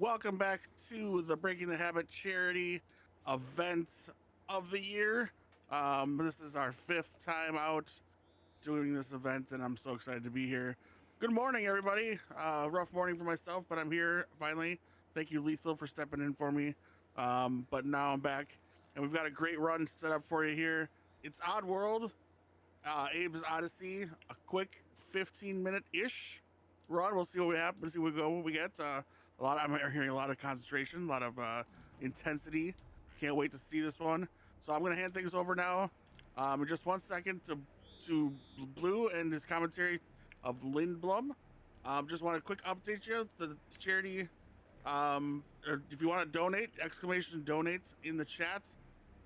Welcome back to the Breaking the Habit charity event of the year. This is our 5th time out doing this event, and I'm so excited to be here. Good morning, everybody. Rough morning for myself, but I'm here finally. Thank you, Lethal, for stepping in for me. But now I'm back, and we've got a great run set up for you here. It's Oddworld, Abe's Oddysee, a quick 15-minute-ish run. We'll see what we have. We'll see what we get. I'm hearing a lot of concentration, a lot of intensity. Can't wait to see this one. So I'm going to hand things over now, in just 1 second, to Blue and his commentary of Lindblom. Just want to quick update you. The charity, if you want to donate, exclamation donate in the chat.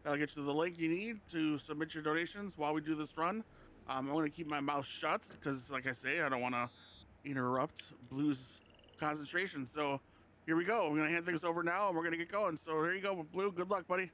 That'll get you the link you need to submit your donations while we do this run. I'm going to keep my mouth shut because, like I say, I don't want to interrupt Blue's concentration. So here we go. I'm going to hand things over now, and we're going to get going. So here you go, Blue. Good luck, buddy.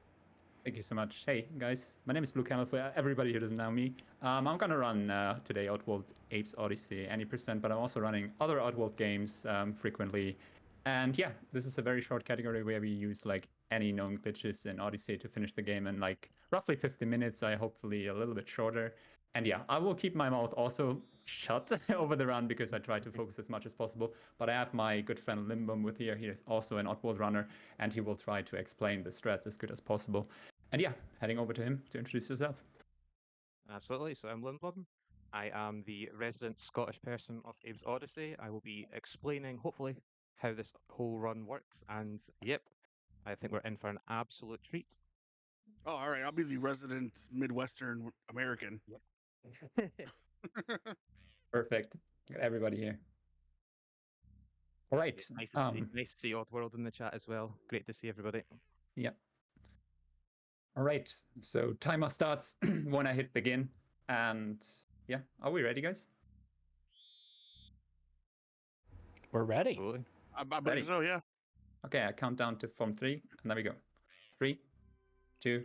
Thank you so much. Hey guys, my name is Bluecandelxd. For everybody who doesn't know me, I'm gonna run today Oddworld Abe's Oddysee any percent, but I'm also running other Oddworld games frequently. And yeah, this is a very short category where we use like any known glitches in Odyssey to finish the game in like roughly 50 minutes. I hopefully a little bit shorter. And yeah, I will keep my mouth also shut over the run because I try to focus as much as possible. But I have my good friend Limbum with here. He is also an Oddworld runner, and he will try to explain the strats as good as possible. And yeah, heading over to him to introduce yourself. Absolutely. So I'm Lindblom. I am the resident Scottish person of Abe's Oddysee. I will be explaining, hopefully, how this whole run works. And yep, I think we're in for an absolute treat. Oh, all right. I'll be the resident Midwestern American. Perfect. Got everybody here. All right. It's nice to see Oddworld in the chat as well. Great to see everybody. Yeah. All right. So timer starts when I hit begin. And yeah, are we ready, guys? We're ready. Absolutely. I believe so, yeah. Okay, I count down from 3, and there we go. 3, 2,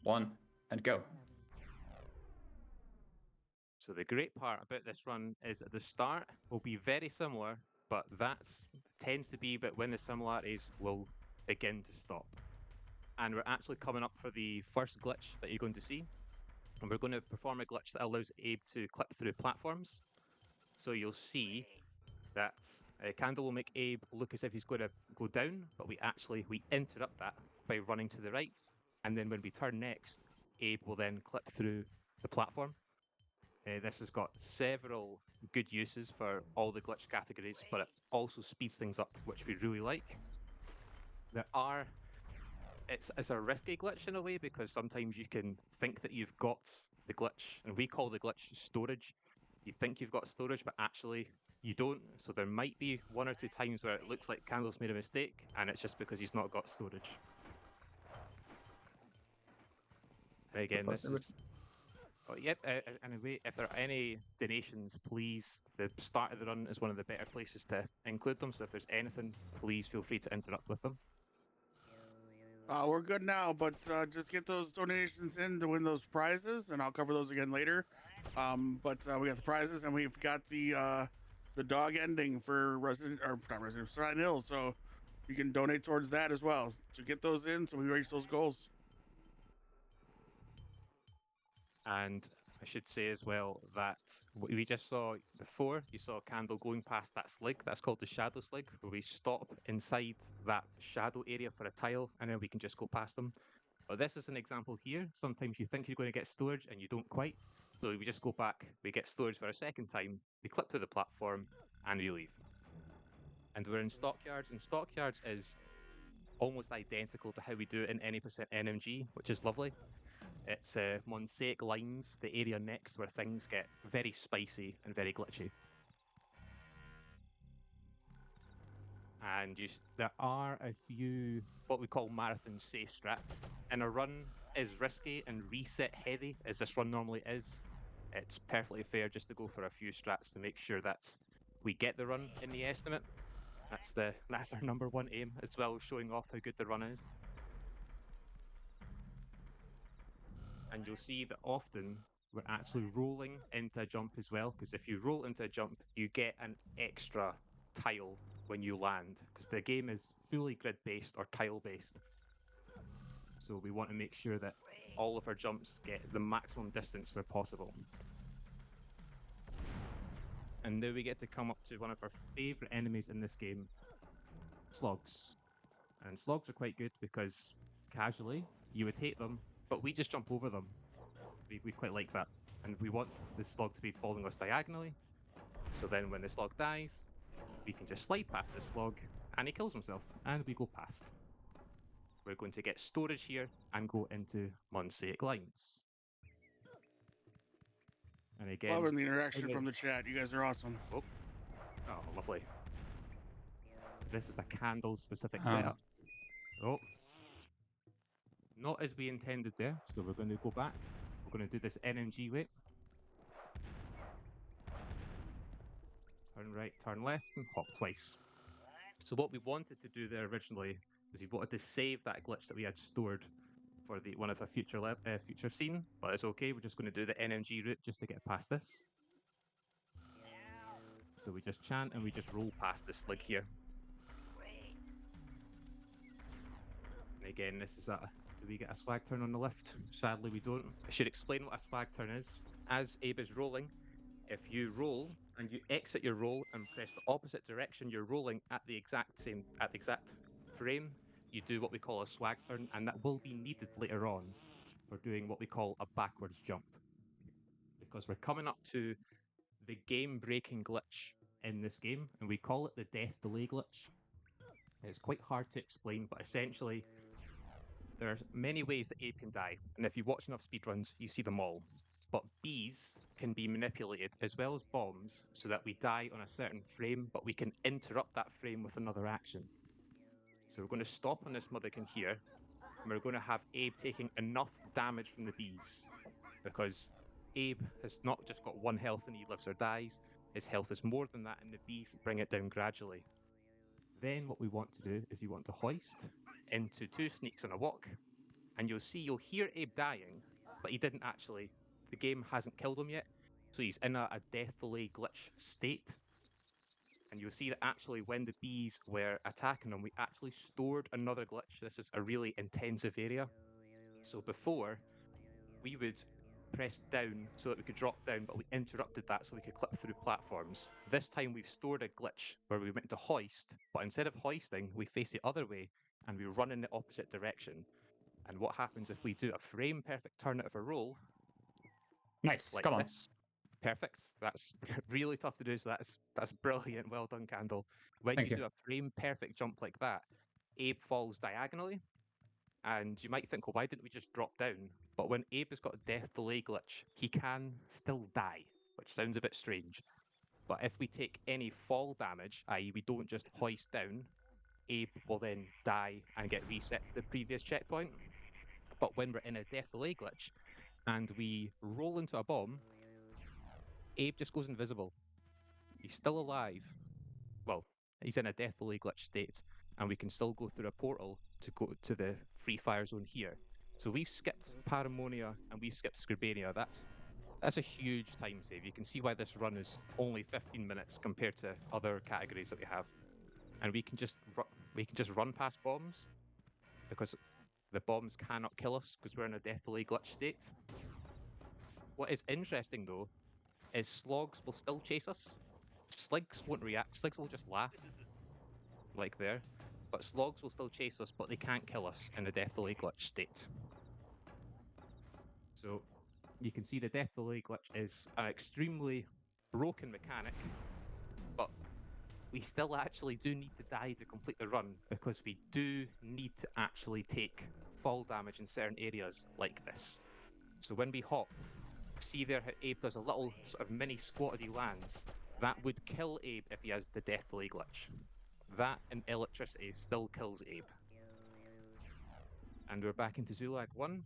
1, and go. So the great part about this run is at the start will be very similar, but that tends to be but when the similarities will begin to stop. And we're actually coming up for the first glitch that you're going to see. And we're going to perform a glitch that allows Abe to clip through platforms. So you'll see that Candle will make Abe look as if he's going to go down, but we interrupt that by running to the right. And then when we turn next, Abe will then clip through the platform. This has got several good uses for all the glitch categories, but it also speeds things up, which we really like. It's a risky glitch in a way because sometimes you can think that you've got the glitch, and we call the glitch storage. You think you've got storage, but actually you don't. So there might be 1 or 2 times where it looks like Candle's made a mistake, and it's just because he's not got storage. And again, this is... Oh, yep, anyway, if there are any donations, please, the start of the run is one of the better places to include them, so if there's anything, please feel free to interrupt with them. We're good now, but just get those donations in to win those prizes, and I'll cover those again later. But we got the prizes, and we've got the dog ending for Silent Hill, so you can donate towards that as well. So get those in so we reach those goals. And I should say as well that what we just saw before, you saw Candle going past that slig. That's called the shadow slig, where we stop inside that shadow area for a tile, and then we can just go past them. But this is an example here. Sometimes you think you're going to get storage, and you don't quite. So we just go back, we get storage for a second time, we clip through the platform, and we leave. And we're in Stockyards, and Stockyards is almost identical to how we do it in any percent NMG, which is lovely. It's Monsaic Lines, the area next where things get very spicy and very glitchy. And there are a few what we call marathon safe strats. And a run is risky and reset heavy, as this run normally is. It's perfectly fair just to go for a few strats to make sure that we get the run in the estimate. That's our number 1 aim, as well as showing off how good the run is. And you'll see that often we're actually rolling into a jump as well, because if you roll into a jump, you get an extra tile when you land, because the game is fully grid-based or tile-based. So we want to make sure that all of our jumps get the maximum distance where possible. And now we get to come up to one of our favorite enemies in this game, slugs. And slugs are quite good because casually you would hate them, but we just jump over them. We quite like that. And we want the slug to be following us diagonally. So then when the slug dies, we can just slide past the slug and he kills himself and we go past. We're going to get storage here and go into mosaic lines. And again, Loving the interaction from the chat. You guys are awesome. oh, lovely. So this is a candle specific Ah. setup. Oh, not as we intended there. So we're going to go back. We're going to do this NMG way. Turn right, turn left, and hop twice. So what we wanted to do there originally was we wanted to save that glitch that we had stored for the one of a future future scene, but it's okay. We're just going to do the NMG route just to get past this. So we just chant and we just roll past this slig here. And again, this is a. Do we get a swag turn on the lift? Sadly, we don't. I should explain what a swag turn is. As Abe is rolling, if you roll and you exit your roll and press the opposite direction you're rolling at the exact frame, you do what we call a swag turn, and that will be needed later on for doing what we call a backwards jump. Because we're coming up to the game-breaking glitch in this game, and we call it the death delay glitch. It's quite hard to explain, but essentially, there are many ways that Abe can die, and if you watch enough speedruns, you see them all. But bees can be manipulated as well as bombs so that we die on a certain frame, but we can interrupt that frame with another action. So we're going to stop on this motherkin here, and we're going to have Abe taking enough damage from the bees, because Abe has not just got 1 health and he lives or dies, his health is more than that, and the bees bring it down gradually. Then what we want to do is we want to hoist into 2 sneaks on a walk, and you'll hear Abe dying, but he didn't actually. The game hasn't killed him yet, so he's in a death delay glitch state. And you'll see that actually when the bees were attacking him, we actually stored another glitch. This is a really intensive area. So before, we would press down so that we could drop down, but we interrupted that so we could clip through platforms. This time we've stored a glitch where we went to hoist, but instead of hoisting, we face the other way and we run in the opposite direction. And what happens if we do a frame perfect turn out of a roll? Nice. Like Come on. this. Perfect. That's really tough to do, so that's brilliant. Well done, Candle. When Thank you you. do a frame perfect jump like that, Abe falls diagonally, and you might think, well, why didn't we just drop down? But when Abe has got a death delay glitch, he can still die, which sounds a bit strange. But if we take any fall damage, i.e. we don't just hoist down, Abe will then die and get reset to the previous checkpoint. But when we're in a death delay glitch and we roll into a bomb, Abe just goes invisible. He's still alive. Well, he's in a death delay glitch state, and we can still go through a portal to go to the free fire zone here. So we've skipped Paramonia and we've skipped Scribania. That's a huge time save. You can see why this run is only 15 minutes compared to other categories that we have. And we can just run past bombs because the bombs cannot kill us because we're in a death delay glitch state. What is interesting though is slogs will still chase us. Sligs won't react. Sligs will just laugh, like there. But slogs will still chase us, but they can't kill us in a death delay glitch state. So you can see the death delay glitch is an extremely broken mechanic, but we still actually do need to die to complete the run because we do need to actually take fall damage in certain areas like this. So when we hop, see there how Abe does a little sort of mini squat as he lands. That would kill Abe if he has the death delay glitch. That and electricity still kills Abe. And we're back into Zulag 1,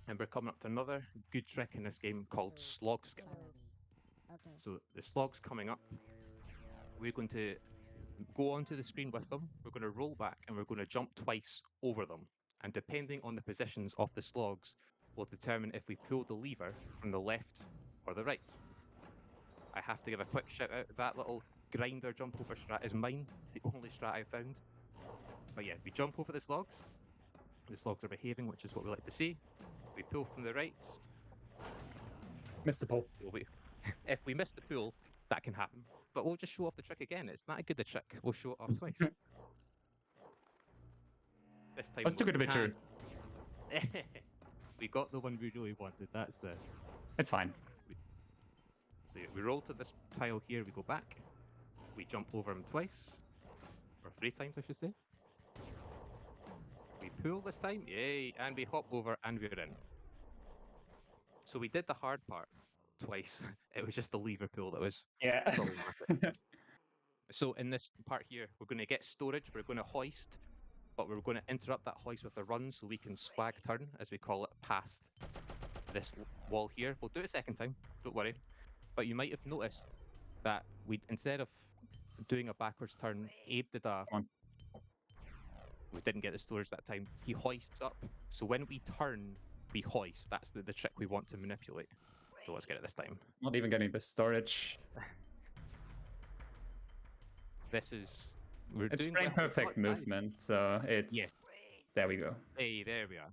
and we're coming up to another good trick in this game called slog skip. So the slog's coming up. We're going to go onto the screen with them, we're going to roll back, and we're going to jump twice over them. And depending on the positions of the slogs, will determine if we pull the lever from the left or the right. I have to give a quick shout out. That little grinder jump over strat is mine. It's the only strat I've found. But yeah, we jump over the slogs. The slogs are behaving, which is what we like to see. We pull from the right. Missed the pole. If we miss the pool, that can happen. But we'll just show off the trick again. It's not a good a trick. We'll show it off twice. This time Let's took it a bit can- too. We got the one we really wanted. That's the... It's fine. So yeah, we roll to this tile here. We go back. We jump over him twice. Or 3 times, I should say. We pull this time. Yay. And we hop over and we're in. So we did the hard part twice. It was just the lever pull that was Yeah. problematic. So in this part here, we're going to get storage, we're going to hoist, but we're going to interrupt that hoist with a run so we can swag turn, as we call it, past this wall here. We'll do it a second time, don't worry. But you might have noticed that we, instead of doing a backwards turn, Abe did a... On. We didn't get the storage that time. He hoists up. So when we turn, we hoist. That's the trick we want to manipulate. So let's get it this time. Not even getting the storage. This is... We're It's doing frame well. perfect Not bad. movement, so it's... Yes. There we go. Hey, there we are.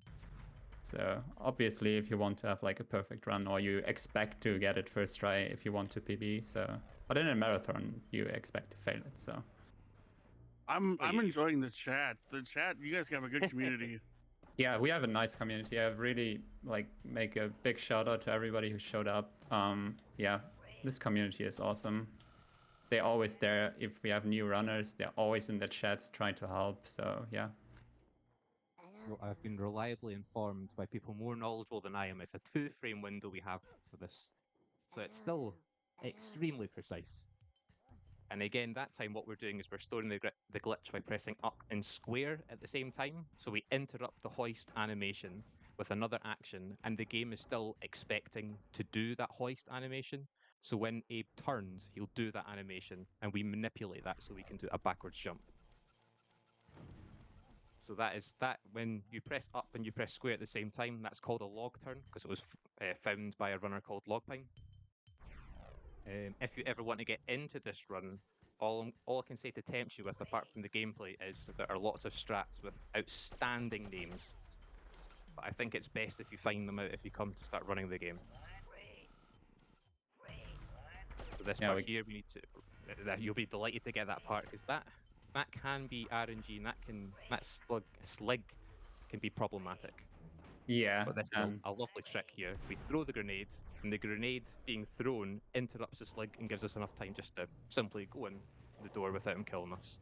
So obviously if you want to have like a perfect run, or you expect to get it first try if you want to PB, so... But in a marathon, you expect to fail it, so... I'm Oh, yeah. enjoying the chat. The chat, you guys have a good community. Yeah, we have a nice community. I really like make a big shout out to everybody who showed up. Yeah, this community is awesome. They're always there. If we have new runners, they're always in the chats trying to help. So yeah. Well, I've been reliably informed by people more knowledgeable than I am. It's a 2-frame window we have for this. So it's still extremely precise. And again, that time what we're doing is we're storing the glitch by pressing up and square at the same time. So we interrupt the hoist animation with another action, and the game is still expecting to do that hoist animation. So when Abe turns, he'll do that animation, and we manipulate that so we can do a backwards jump. So that is that when you press up and you press square at the same time, that's called a log turn, because it was found by a runner called Logpine. If you ever want to get into this run, all I can say to tempt you with, apart from the gameplay, is there are lots of strats with outstanding names. But I think it's best if you find them out if you come to start running the game. So this part here, we need to... You'll be delighted to get that part, because that can be RNG, and that slig can be problematic. Yeah. But this is a lovely trick here. We throw the grenade, and the grenade being thrown interrupts the slig and gives us enough time just to simply go in the door without him killing us.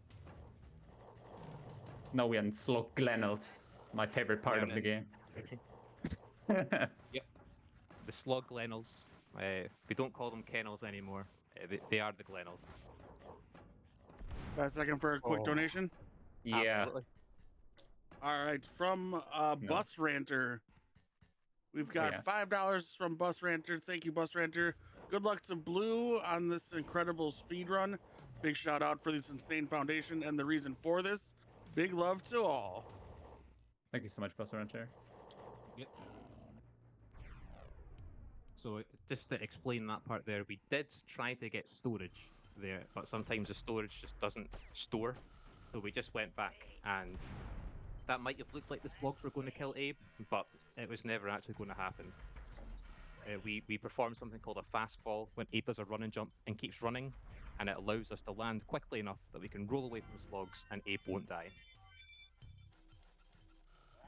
Now we're in Slog Glenels, my favorite part of the game. Yep. The slug Glenels. We don't call them kennels anymore. They are the Glenels. Got a second for a quick donation? Yeah. Absolutely. All right, from Bus Ranter. We've Oh, got yeah. $5 from Bus Ranter. Thank you, Bus Ranter. Good luck to Blue on this incredible speed run. Big shout out for this insane foundation and the reason for this. Big love to all. Thank you so much, Buster Rancher. Yep. So just to explain that part there, we did try to get storage there, but sometimes the storage just doesn't store. So we just went back, and that might have looked like the slugs were going to kill Abe, but it was never actually going to happen. We perform something called a fast fall when Abe does a run and jump and keeps running, and it allows us to land quickly enough that we can roll away from the slugs and Abe won't die.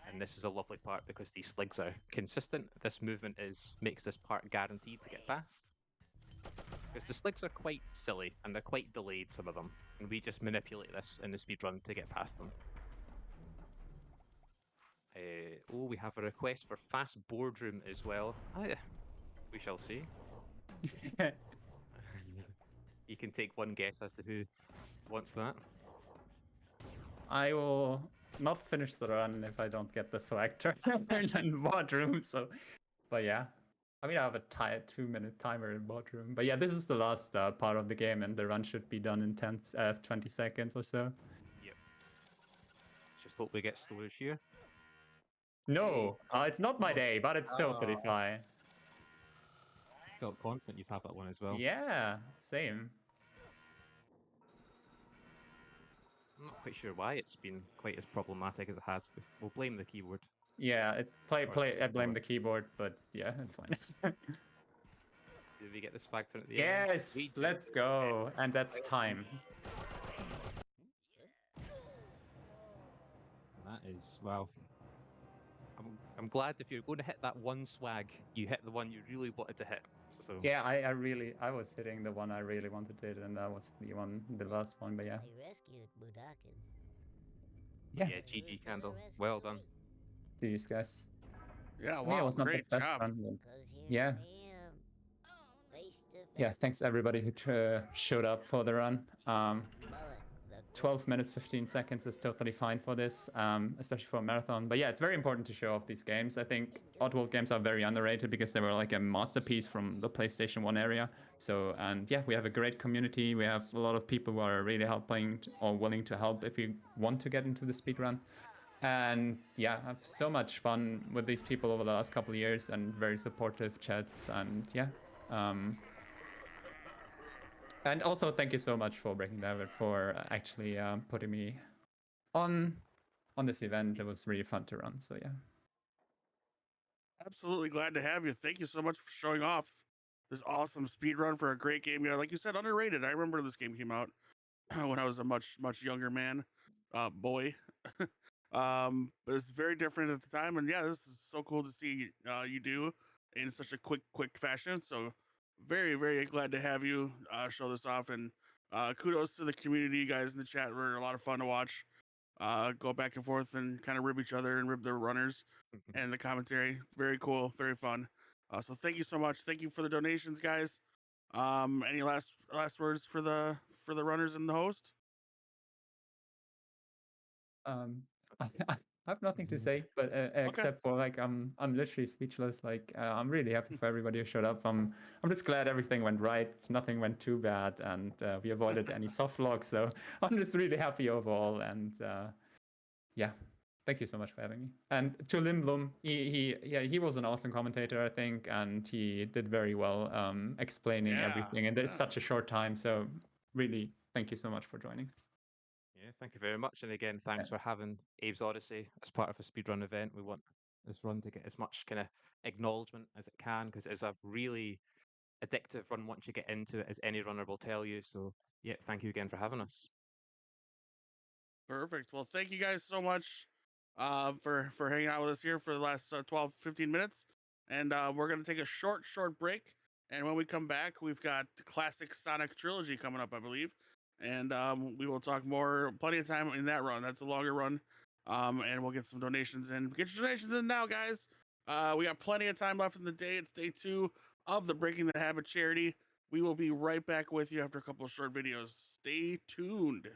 And this is a lovely part because these sligs are consistent. This movement makes this part guaranteed to get past. Because the sligs are quite silly and they're quite delayed, some of them, and we just manipulate this in the speedrun to get past them. Oh, we have a request for fast boardroom as well. We shall see. You can take one guess as to who wants that. I will not finish the run if I don't get the swag turn in boardroom, so... But yeah. I mean, I have a 2-minute timer in boardroom. But yeah, this is the last part of the game, and the run should be done in 20 seconds or so. Yep. Just hope we get storage here. No! It's not my day, but it's still pretty fine. Felt confident you'd have that one as well. Yeah, same. I'm not quite sure why it's been quite as problematic as it has. We'll blame the keyboard. Yeah, I blame keyboard. the keyboard, but yeah, it's fine. Do we get this flag turn at the end? Yes, We do. let's go, and that's time. That is, well, I'm glad if you're going to hit that one swag, you hit the one you really wanted to hit. So Yeah, I was hitting the one I really wanted to hit, and that was the last one. But yeah, I rescued Budakins. yeah. yeah, GG Candle, well done. These guys. Yeah, I mean, it wow, was not the great best job. run, but Because here yeah. I am. Face to face. Yeah, thanks everybody who showed up for the run. Bullet, the 12 minutes 15 seconds is totally fine for this, especially for a marathon. But yeah, it's very important to show off these games. I think Oddworld games are very underrated because they were like a masterpiece from the PlayStation 1 area. So, and yeah, we have a great community. We have a lot of people who are really helping or willing to help if you want to get into the speedrun. And yeah, I have so much fun with these people over the last couple of years, and very supportive chats. And yeah, and also thank you so much for Breaking David for actually putting me on this event. It was really fun to run. So yeah. Absolutely glad to have you. Thank you so much for showing off this awesome speed run for a great game. Yeah, like you said, underrated. I remember this game came out when I was a much younger man, boy. But it's very different at the time, and yeah, this is so cool to see you do in such a quick fashion. So very glad to have you show this off, and kudos to the community. You guys in the chat were a lot of fun to watch. Go back and forth and kind of rib each other and rib the runners and the commentary. Very cool, very fun. So thank you so much. Thank you for the donations, guys. Any last words for the runners and the host? I have nothing to say, but except for like I'm literally speechless. Like I'm really happy for everybody who showed up. I'm just glad everything went right. Nothing went too bad, and we avoided any soft logs. So I'm just really happy overall. And yeah, thank you so much for having me. And to Limblum, he was an awesome commentator, I think, and he did very well explaining everything in such a short time. So really, thank you so much for joining. Yeah, thank you very much. And again, thanks for having Abe's Oddysee as part of a speedrun event. We want this run to get as much kind of acknowledgement as it can, because it's a really addictive run once you get into it, as any runner will tell you. So yeah, thank you again for having us. Perfect. Well, thank you guys so much for hanging out with us here for the last 12, 15 minutes. And we're going to take a short break. And when we come back, we've got the classic Sonic trilogy coming up, I believe. And we will talk more, plenty of time in that run. That's a longer run. And we'll get some donations in. Get your donations in now, guys. We got plenty of time left in the day. It's day 2 of the Breaking the Habit charity. We will be right back with you after a couple of short videos. Stay tuned.